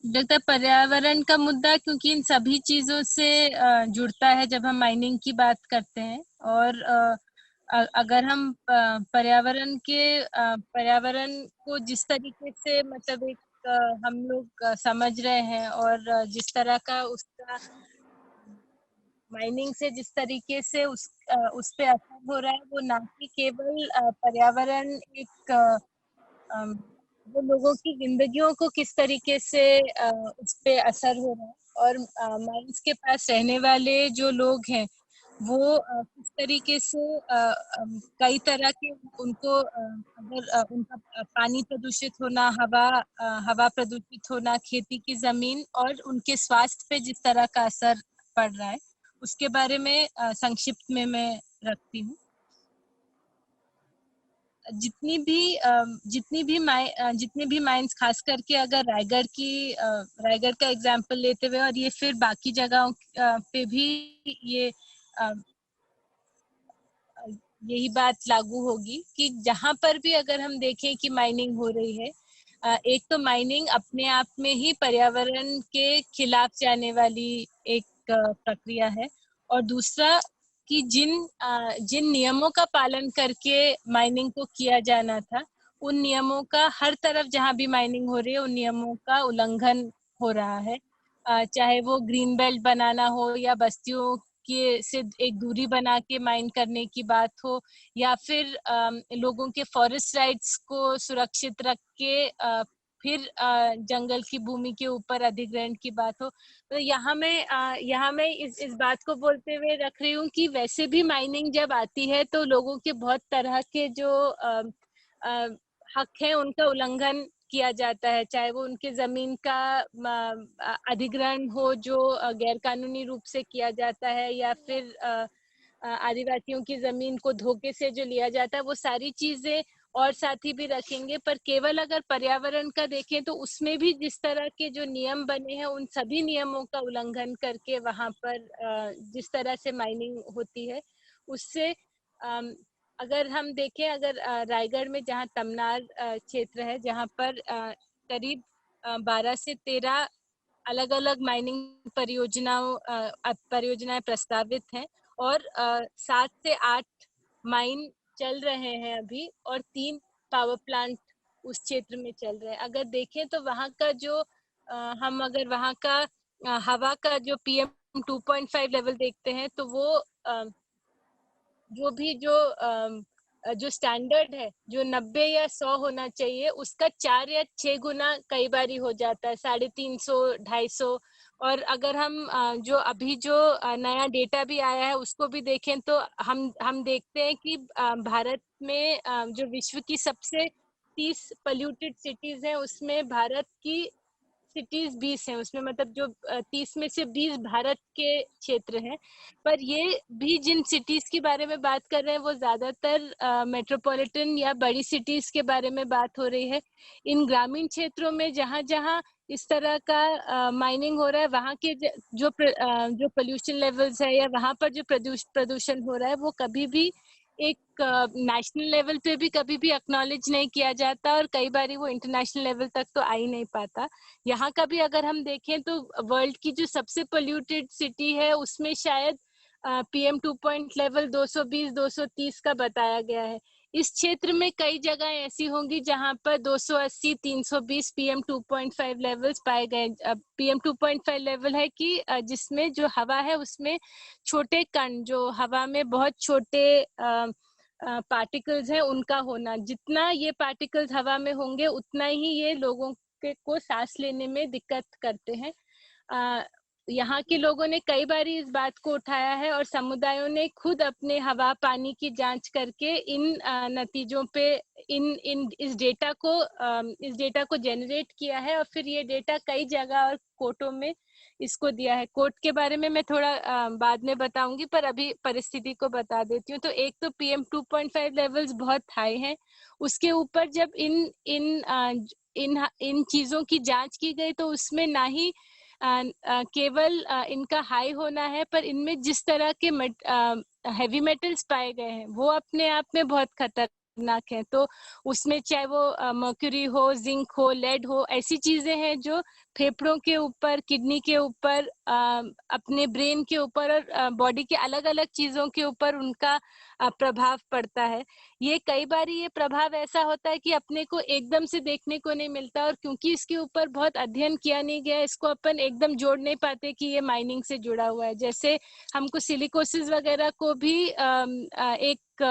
लगता है पर्यावरण का मुद्दा, क्योंकि इन सभी चीजों से जुड़ता है जब हम माइनिंग की बात करते हैं। और अगर हम पर्यावरण को जिस तरीके से मतलब एक हम लोग समझ रहे हैं, और जिस तरह का उसका माइनिंग से जिस तरीके से उस पे असर हो रहा है, वो ना कि केवल पर्यावरण एक अम, वो लोगों की जिंदगियों को किस तरीके से उस पे असर हो रहा है, और माइंस के पास रहने वाले जो लोग हैं वो किस तरीके से कई तरह के उनको अगर उनका पानी प्रदूषित होना, हवा प्रदूषित होना, खेती की जमीन और उनके स्वास्थ्य पे जिस तरह का असर पड़ रहा है, उसके बारे में संक्षिप्त में मैं रखती हूँ। जितनी भी माइंस, खास करके अगर रायगढ़ का एग्जांपल लेते हुए, और ये फिर बाकी जगहों पे भी ये अ, यही बात लागू होगी कि जहां पर भी अगर हम देखें कि माइनिंग हो रही है, एक तो माइनिंग अपने आप में ही पर्यावरण के खिलाफ जाने वाली एक प्रक्रिया है, और दूसरा कि जिन नियमों का पालन करके माइनिंग को किया जाना था, उन नियमों का हर तरफ जहां भी माइनिंग हो रही है, उन नियमों का उल्लंघन हो रहा है। चाहे वो ग्रीन बेल्ट बनाना हो, या बस्तियों के से एक दूरी बना के माइन करने की बात हो, या फिर लोगों के फॉरेस्ट राइट्स को सुरक्षित रख के फिर जंगल की भूमि के ऊपर अधिग्रहण की बात हो। तो यहाँ मैं इस बात को बोलते हुए रख रही हूँ कि वैसे भी माइनिंग जब आती है तो लोगों के बहुत तरह के जो अ, हक है उनका उल्लंघन किया जाता है, चाहे वो उनके जमीन का अधिग्रहण हो जो गैर कानूनी रूप से किया जाता है, या फिर आदिवासियों की जमीन को धोखे से जो लिया जाता है, वो सारी चीजें और साथी भी रखेंगे। पर केवल अगर पर्यावरण का देखें तो उसमें भी जिस तरह के जो नियम बने हैं, उन सभी नियमों का उल्लंघन करके वहां पर जिस तरह से माइनिंग होती है, उससे अगर हम देखें, अगर रायगढ़ में जहाँ तमनार क्षेत्र है, जहाँ पर करीब 12 से 13 अलग अलग माइनिंग परियोजनाएं प्रस्तावित हैं, और 7 से 8 माइन चल रहे हैं अभी, और 3 पावर प्लांट उस क्षेत्र में चल रहे हैं। अगर देखें तो वहाँ का जो हम अगर वहाँ का हवा का जो PM 2.5 लेवल देखते हैं, तो वो जो भी जो स्टैंडर्ड है, जो 90 या 100 होना चाहिए, उसका 4 या 6 गुना कई बारी हो जाता है, 350, 250। और अगर हम जो अभी जो नया डेटा भी आया है उसको भी देखें, तो हम देखते हैं कि भारत में जो विश्व की सबसे 30 पोल्यूटेड सिटीज हैं, उसमें भारत की सिटीज 20 हैं उसमें, मतलब जो 30 में से 20 भारत के क्षेत्र हैं। पर ये भी जिन सिटीज के बारे में बात कर रहे हैं, वो ज्यादातर मेट्रोपॉलिटन या बड़ी सिटीज के बारे में बात हो रही है। इन ग्रामीण क्षेत्रों में जहाँ जहाँ इस तरह का माइनिंग हो रहा है, वहाँ के जो पोल्यूशन लेवल्स है, या वहाँ पर जो प्रदूषण हो रहा है, वो कभी भी एक नेशनल लेवल पे भी कभी भी एक्नॉलेज नहीं किया जाता, और कई बार वो इंटरनेशनल लेवल तक तो आ ही नहीं पाता। यहाँ का भी अगर हम देखें तो वर्ल्ड की जो सबसे पोल्यूटेड सिटी है, उसमें शायद PM 2 पॉइंट लेवल 220 230 का बताया गया है। इस क्षेत्र में कई जगह ऐसी होंगी जहां पर 280 320 PM 2.5 लेवल्स पाए गए। PM 2.5 लेवल है कि जिसमें जो हवा है उसमें छोटे कण, जो हवा में बहुत छोटे पार्टिकल्स हैं, उनका होना, जितना ये पार्टिकल्स हवा में होंगे उतना ही ये लोगों को सांस लेने में दिक्कत करते हैं। यहाँ के लोगों ने कई बार इस बात को उठाया है, और समुदायों ने खुद अपने हवा पानी की जांच करके इन नतीजों पे इस डेटा को जनरेट किया है, और फिर ये डेटा कई जगह और कोर्टों में इसको दिया है। कोर्ट के बारे में मैं थोड़ा बाद में बताऊंगी, पर अभी परिस्थिति को बता देती हूँ। तो एक तो PM 2.5 लेवल्स बहुत हाई हैं, उसके ऊपर जब इन चीजों की जांच की गई, तो उसमें ना ही केवल इनका हाई होना है, पर इनमें जिस तरह के हैवी मेटल्स पाए गए हैं, वो अपने आप में बहुत खतरनाक खतरनाक है। तो उसमें चाहे वो मर्क्यूरी हो, जिंक हो, लेड हो, ऐसी चीजें हैं जो फेफड़ों के ऊपर, किडनी के ऊपर, अपने ब्रेन के ऊपर और बॉडी के अलग अलग चीजों के ऊपर उनका प्रभाव पड़ता है। ये कई बार ये प्रभाव ऐसा होता है कि अपने को एकदम से देखने को नहीं मिलता, और क्योंकि इसके ऊपर बहुत अध्ययन किया नहीं गया, इसको अपन एकदम जोड़ नहीं पाते कि ये माइनिंग से जुड़ा हुआ है। जैसे हमको सिलिकोसिस वगैरह को भी एक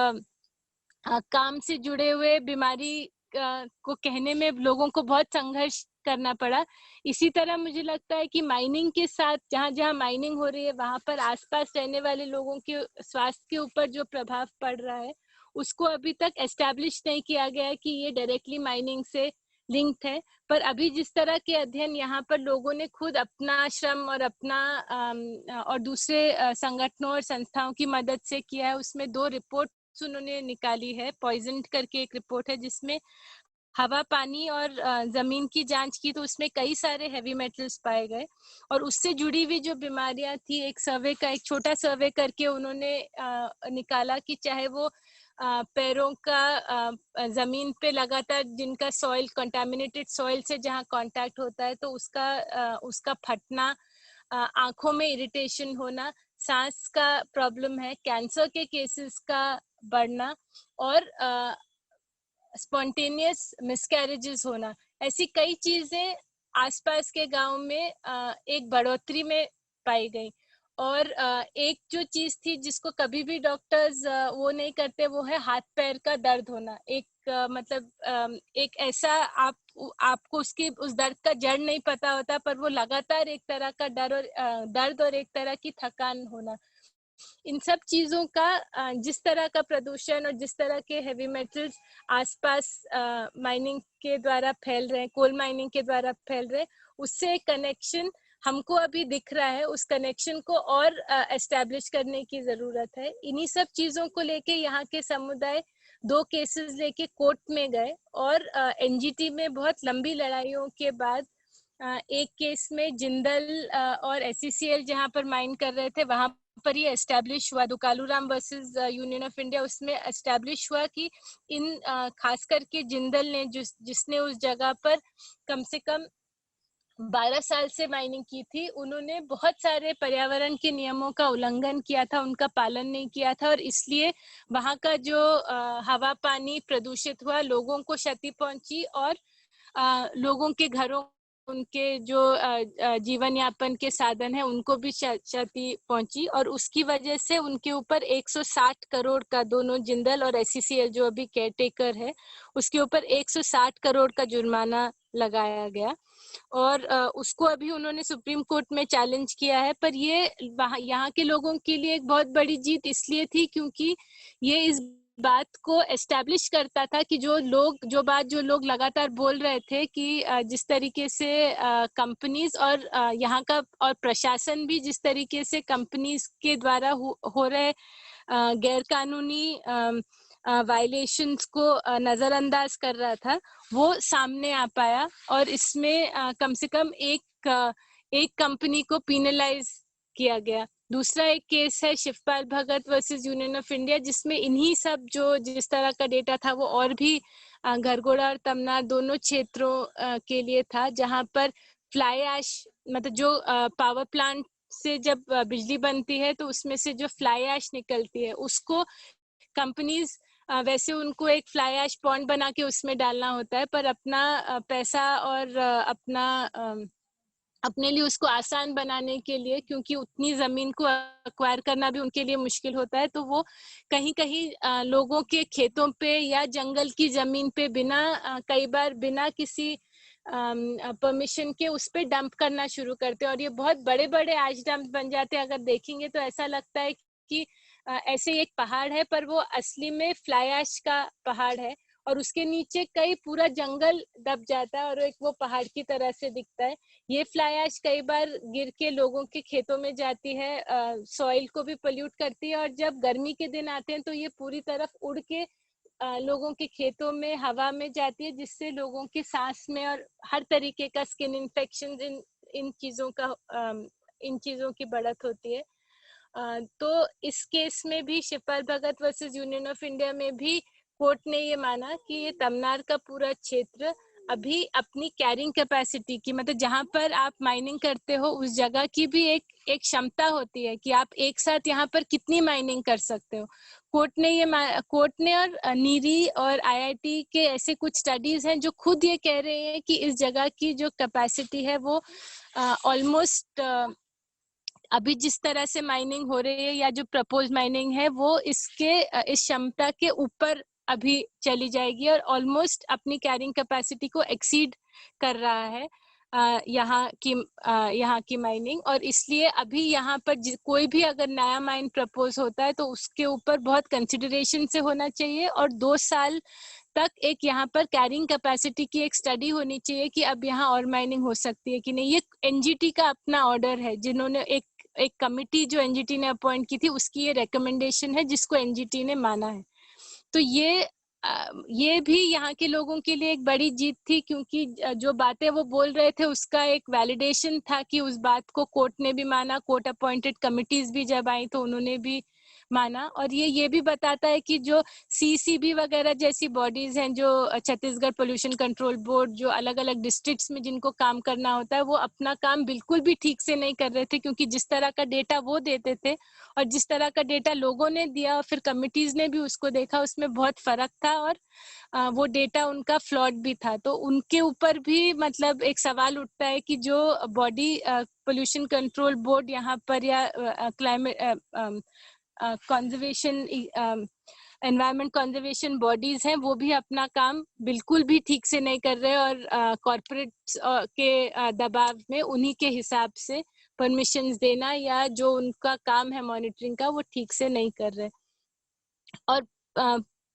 काम से जुड़े हुए बीमारी को कहने में लोगों को बहुत संघर्ष करना पड़ा। इसी तरह मुझे लगता है कि माइनिंग के साथ, जहाँ जहाँ माइनिंग हो रही है वहां पर आसपास रहने वाले लोगों के स्वास्थ्य के ऊपर जो प्रभाव पड़ रहा है, उसको अभी तक एस्टैब्लिश नहीं किया गया है कि ये डायरेक्टली माइनिंग से लिंक्ड है। पर अभी जिस तरह के अध्ययन यहाँ पर लोगों ने खुद अपना श्रम और अपना और दूसरे संगठनों और संस्थाओं की मदद से किया है, उसमें 2 रिपोर्ट उन्होंने निकाली है। पॉइजन करके एक रिपोर्ट है जिसमें हवा, पानी और जमीन की जांच की, तो उसमें कई सारे हैवी मेटल्स पाए गए। और उससे जुड़ी हुई जो बीमारियां थी, एक सर्वे का, एक छोटा सर्वे करके उन्होंने निकाला कि चाहे वो पैरों का जमीन पे लगातार जिनका सॉइल, कंटामिनेटेड सॉइल से जहाँ कांटेक्ट होता है, तो उसका फटना, आंखों में इरिटेशन होना, सांस का प्रॉब्लम है, कैंसर के केसेस का बढ़ना और स्पॉन्टेनियस मिसकैरेजेस होना, ऐसी कई चीजें आसपास के गांव में एक बढ़ोतरी में पाई गई। और एक जो चीज थी जिसको कभी भी डॉक्टर्स वो नहीं करते, वो है हाथ पैर का दर्द होना। एक मतलब एक ऐसा आपको उस दर्द का जड़ नहीं पता होता, पर वो लगातार एक तरह का दर्द और एक तरह की थकान होना। इन सब चीजों का जिस तरह का प्रदूषण और जिस तरह के हैवी मेटल्स आसपास माइनिंग के द्वारा फैल रहे हैं, कोल माइनिंग के द्वारा फैल रहे हैं, उससे एक कनेक्शन हमको अभी दिख रहा है। उस कनेक्शन को और एस्टैब्लिश करने की जरूरत है। इन्हीं सब चीजों को लेके यहाँ के समुदाय 2 केसेस लेके कोर्ट में गए, और एनजीटी में बहुत लंबी लड़ाइयों के बाद एक केस में जिंदल और एससीसीएल जहाँ पर माइन कर रहे थे, वहां पर ये एस्टैब्लिश हुआ, दुकालूराम वर्सेस यूनियन ऑफ इंडिया, उसमें एस्टैब्लिश हुआ कि इन खास करके जिंदल ने, जिसने उस जगह पर कम से कम 12 साल से माइनिंग की थी, उन्होंने बहुत सारे पर्यावरण के नियमों का उल्लंघन किया था, उनका पालन नहीं किया था, और इसलिए वहां का जो हवा, पानी प्रदूषित हुआ, लोगों को क्षति पहुंची, और लोगों के घरों, उनके जो जीवन यापन के साधन है, उनको भी क्षति पहुंची। और उसकी वजह से उनके ऊपर 160 करोड़ का, दोनों जिंदल और एससीसीएल जो अभी केयरटेकर है, उसके ऊपर 160 करोड़ का जुर्माना लगाया गया। और उसको अभी उन्होंने सुप्रीम कोर्ट में चैलेंज किया है। पर ये यहाँ के लोगों के लिए एक बहुत बड़ी जीत इसलिए थी क्योंकि ये इस बात को एस्टैब्लिश करता था कि जो लोग लगातार बोल रहे थे कि जिस तरीके से कंपनीज और यहाँ का और प्रशासन भी जिस तरीके से कंपनीज के द्वारा हो रहे गैर कानूनी वायलेशंस को नजरअंदाज कर रहा था, वो सामने आ पाया। और इसमें कम से कम एक कंपनी को पिनलाइज किया गया। दूसरा एक केस है शिवपाल भगत वर्सेस यूनियन ऑफ इंडिया, जिसमें इन्हीं सब जिस तरह का डेटा था वो और भी घरघोड़ा और तमनार दोनों क्षेत्रों के लिए था, जहां पर फ्लाई ऐश, मतलब जो पावर प्लांट से जब बिजली बनती है तो उसमें से जो फ्लाई ऐश निकलती है, उसको कंपनीज वैसे उनको एक फ्लाई ऐश पॉन्ड बना के उसमें डालना होता है, पर अपना पैसा और अपने लिए उसको आसान बनाने के लिए, क्योंकि उतनी जमीन को एक्वायर करना भी उनके लिए मुश्किल होता है, तो वो कहीं कहीं लोगों के खेतों पे या जंगल की जमीन पे कई बार बिना किसी परमिशन के उस पे डंप करना शुरू करते हैं। और ये बहुत बड़े बड़े ऐश डंप बन जाते हैं। अगर देखेंगे तो ऐसा लगता है कि ऐसे एक पहाड़ है, पर वो असली में फ्लाई ऐश का पहाड़ है, और उसके नीचे कई पूरा जंगल दब जाता है और एक वो पहाड़ की तरह से दिखता है। ये फ्लाई ऐश कई बार गिर के लोगों के खेतों में जाती है, सॉइल को भी पोल्यूट करती है, और जब गर्मी के दिन आते हैं तो ये पूरी तरफ उड़ के लोगों के खेतों में, हवा में जाती है, जिससे लोगों के सांस में और हर तरीके का स्किन इन्फेक्शन इन चीजों की बढ़त होती है। तो इस केस में भी शिवपाल भगत वर्सेस यूनियन ऑफ इंडिया में भी कोर्ट ने ये माना कि ये तमनार का पूरा क्षेत्र अभी अपनी कैरिंग कैपेसिटी की, मतलब जहां पर आप माइनिंग करते हो उस जगह की भी एक क्षमता होती है कि आप एक साथ यहाँ पर कितनी माइनिंग कर सकते हो। कोर्ट ने और नीरी और आईआईटी के ऐसे कुछ स्टडीज हैं जो खुद ये कह रहे हैं कि इस जगह की जो कैपेसिटी है वो ऑलमोस्ट अभी जिस तरह से माइनिंग हो रही है या जो प्रपोज माइनिंग है वो इस क्षमता के ऊपर अभी चली जाएगी और ऑलमोस्ट अपनी कैरिंग कैपेसिटी को एक्सीड कर रहा है यहाँ की माइनिंग। और इसलिए अभी यहाँ पर कोई भी अगर नया माइन प्रपोज होता है तो उसके ऊपर बहुत कंसिडरेशन से होना चाहिए और 2 साल तक एक यहाँ पर कैरिंग कैपेसिटी की एक स्टडी होनी चाहिए कि अब यहाँ और माइनिंग हो सकती है कि नहीं। ये एनजीटी का अपना ऑर्डर है, जिन्होंने एक कमिटी जो एनजीटी ने अपॉइंट की थी उसकी ये रिकमेंडेशन है जिसको एनजीटी ने माना है। तो ये भी यहाँ के लोगों के लिए एक बड़ी जीत थी, क्योंकि जो बातें वो बोल रहे थे उसका एक वैलिडेशन था कि उस बात को कोर्ट ने भी माना। कोर्ट अपॉइंटेड कमिटीज भी जब आई तो उन्होंने भी माना। और ये भी बताता है कि जो सीसीबी वगैरह जैसी बॉडीज हैं, जो छत्तीसगढ़ पोल्यूशन कंट्रोल बोर्ड, जो अलग अलग डिस्ट्रिक्ट्स में जिनको काम करना होता है, वो अपना काम बिल्कुल भी ठीक से नहीं कर रहे थे, क्योंकि जिस तरह का डेटा वो देते थे और जिस तरह का डेटा लोगों ने दिया और फिर कमिटीज ने भी उसको देखा, उसमें बहुत फर्क था और वो डेटा उनका फ्लॉड भी था। तो उनके ऊपर भी मतलब एक सवाल उठता है कि जो बॉडी पोल्यूशन कंट्रोल बोर्ड यहाँ पर या climate conservation environment conservation bodies हैं, वो भी अपना काम बिल्कुल भी ठीक से नहीं कर रहे और कॉर्पोरेट के दबाव में उन्हीं के हिसाब से परमिशंस देना या जो उनका काम है मॉनिटरिंग का वो ठीक से नहीं कर रहे। और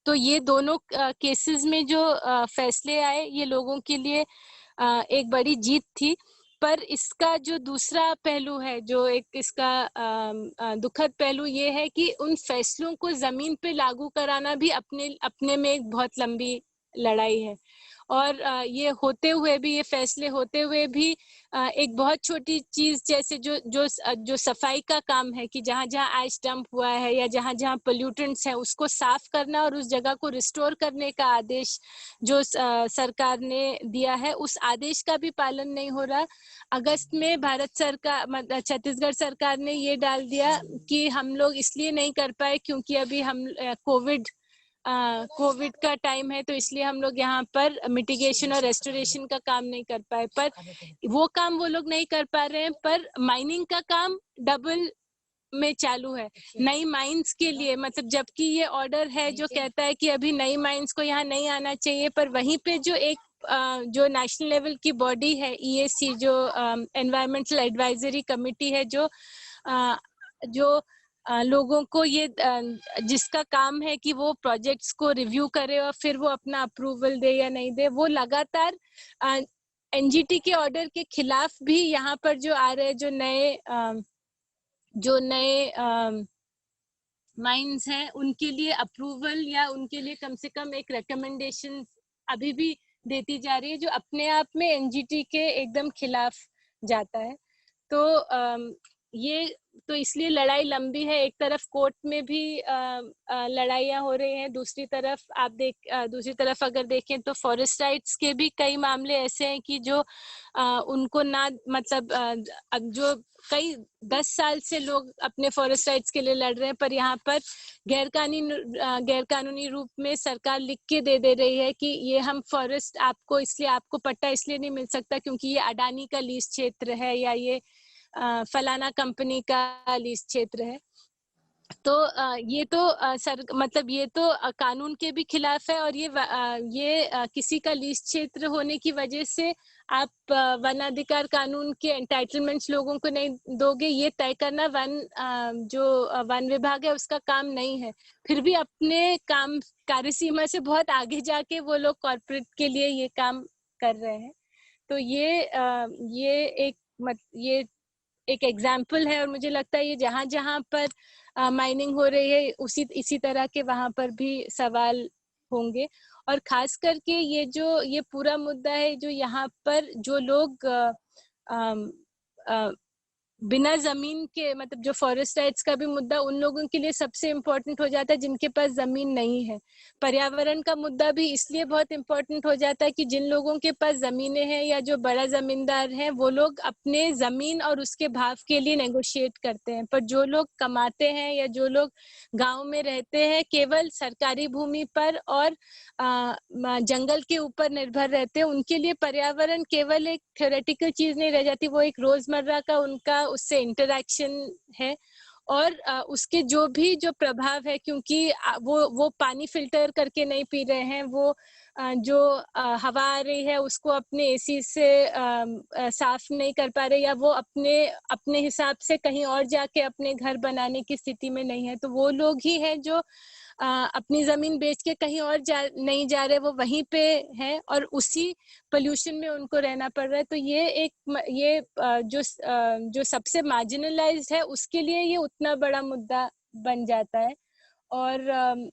तो ये दोनों केसेस में जो फैसले आए ये लोगों के लिए एक बड़ी जीत थी। पर इसका जो दूसरा पहलू है, जो एक इसका दुखद पहलू ये है कि उन फैसलों को जमीन पे लागू कराना भी अपने में एक बहुत लंबी लड़ाई है। और ये होते हुए भी, ये फैसले होते हुए भी एक बहुत छोटी चीज जैसे जो सफाई का काम है कि जहाँ जहाँ ऐश डंप हुआ है या जहाँ जहाँ पोल्यूटेंट्स है उसको साफ करना और उस जगह को रिस्टोर करने का आदेश जो सरकार ने दिया है, उस आदेश का भी पालन नहीं हो रहा। अगस्त में भारत सरकार, छत्तीसगढ़ सरकार ने ये डाल दिया कि हम लोग इसलिए नहीं कर पाए क्योंकि अभी हम कोविड का टाइम है, तो इसलिए हम लोग यहाँ पर मिटिगेशन और रेस्टोरेशन का काम नहीं कर पाए। पर वो काम वो लोग नहीं कर पा रहे हैं, पर माइनिंग का काम डबल में चालू है नई माइंस के लिए। मतलब जबकि ये ऑर्डर है जो कहता है कि अभी नई माइंस को यहाँ नहीं आना चाहिए, पर वहीं पे जो एक जो नेशनल लेवल की बॉडी है ईएसी, जो एनवायरमेंटल एडवाइजरी कमिटी है, जो लोगों को ये जिसका काम है कि वो प्रोजेक्ट्स को रिव्यू करे और फिर वो अपना अप्रूवल दे या नहीं दे, वो लगातार एनजीटी के ऑर्डर के खिलाफ भी यहाँ पर जो आ रहे जो नए माइंस हैं उनके लिए अप्रूवल या उनके लिए कम से कम एक रिकमेंडेशन अभी भी देती जा रही है, जो अपने आप में एनजीटी के एकदम खिलाफ जाता है। तो ये तो इसलिए लड़ाई लंबी है। एक तरफ कोर्ट में भी लड़ाइयाँ हो रही हैं, दूसरी तरफ अगर देखें तो फॉरेस्ट राइट्स के भी कई मामले ऐसे हैं कि जो उनको ना, मतलब अब जो कई 10 साल से लोग अपने फॉरेस्ट राइट्स के लिए लड़ रहे हैं, पर यहाँ पर गैरकानूनी रूप में सरकार लिख के दे रही है कि ये हम फॉरेस्ट आपको पट्टा इसलिए नहीं मिल सकता क्योंकि ये अडानी का लीज क्षेत्र है या ये फलाना कंपनी का लीज क्षेत्र है। तो ये तो मतलब ये तो कानून के भी खिलाफ है और ये किसी का लीज क्षेत्र होने की वजह से आप वन अधिकार कानून के एंटाइटलमेंट्स लोगों को नहीं दोगे, ये तय करना जो वन विभाग है उसका काम नहीं है। फिर भी अपने कार्यसीमा से बहुत आगे जाके वो लोग कॉर्पोरेट के लिए ये काम कर रहे हैं। तो ये एक एग्जाम्पल है और मुझे लगता है ये जहाँ जहाँ पर माइनिंग हो रही है इसी तरह के वहां पर भी सवाल होंगे। और खास करके ये पूरा मुद्दा है जो यहाँ पर जो लोग बिना जमीन के, मतलब जो फॉरेस्ट राइट्स का भी मुद्दा उन लोगों के लिए सबसे इम्पोर्टेंट हो जाता है जिनके पास जमीन नहीं है। पर्यावरण का मुद्दा भी इसलिए बहुत इम्पोर्टेंट हो जाता है कि जिन लोगों के पास जमीनें हैं या जो बड़ा जमींदार हैं, वो लोग अपने जमीन और उसके भाव के लिए नेगोशिएट करते हैं। पर जो लोग कमाते हैं या जो लोग गांव में रहते हैं, केवल सरकारी भूमि पर और जंगल के ऊपर निर्भर रहते हैं, उनके लिए पर्यावरण केवल एक थ्योरेटिकल चीज नहीं रह जाती, वो एक रोजमर्रा का उनका उससे इंटरेक्शन है। और उसके जो प्रभाव है, क्योंकि वो पानी फिल्टर करके नहीं पी रहे हैं, वो जो हवा आ रही है उसको अपने एसी से साफ नहीं कर पा रहे, या वो अपने अपने हिसाब से कहीं और जाके अपने घर बनाने की स्थिति में नहीं है, तो वो लोग ही हैं जो अपनी जमीन बेच के कहीं और नहीं जा रहे, वो वहीं पे हैं और उसी पोल्यूशन में उनको रहना पड़ रहा है। तो ये जो सबसे मार्जिनलाइज्ड है उसके लिए ये उतना बड़ा मुद्दा बन जाता है। और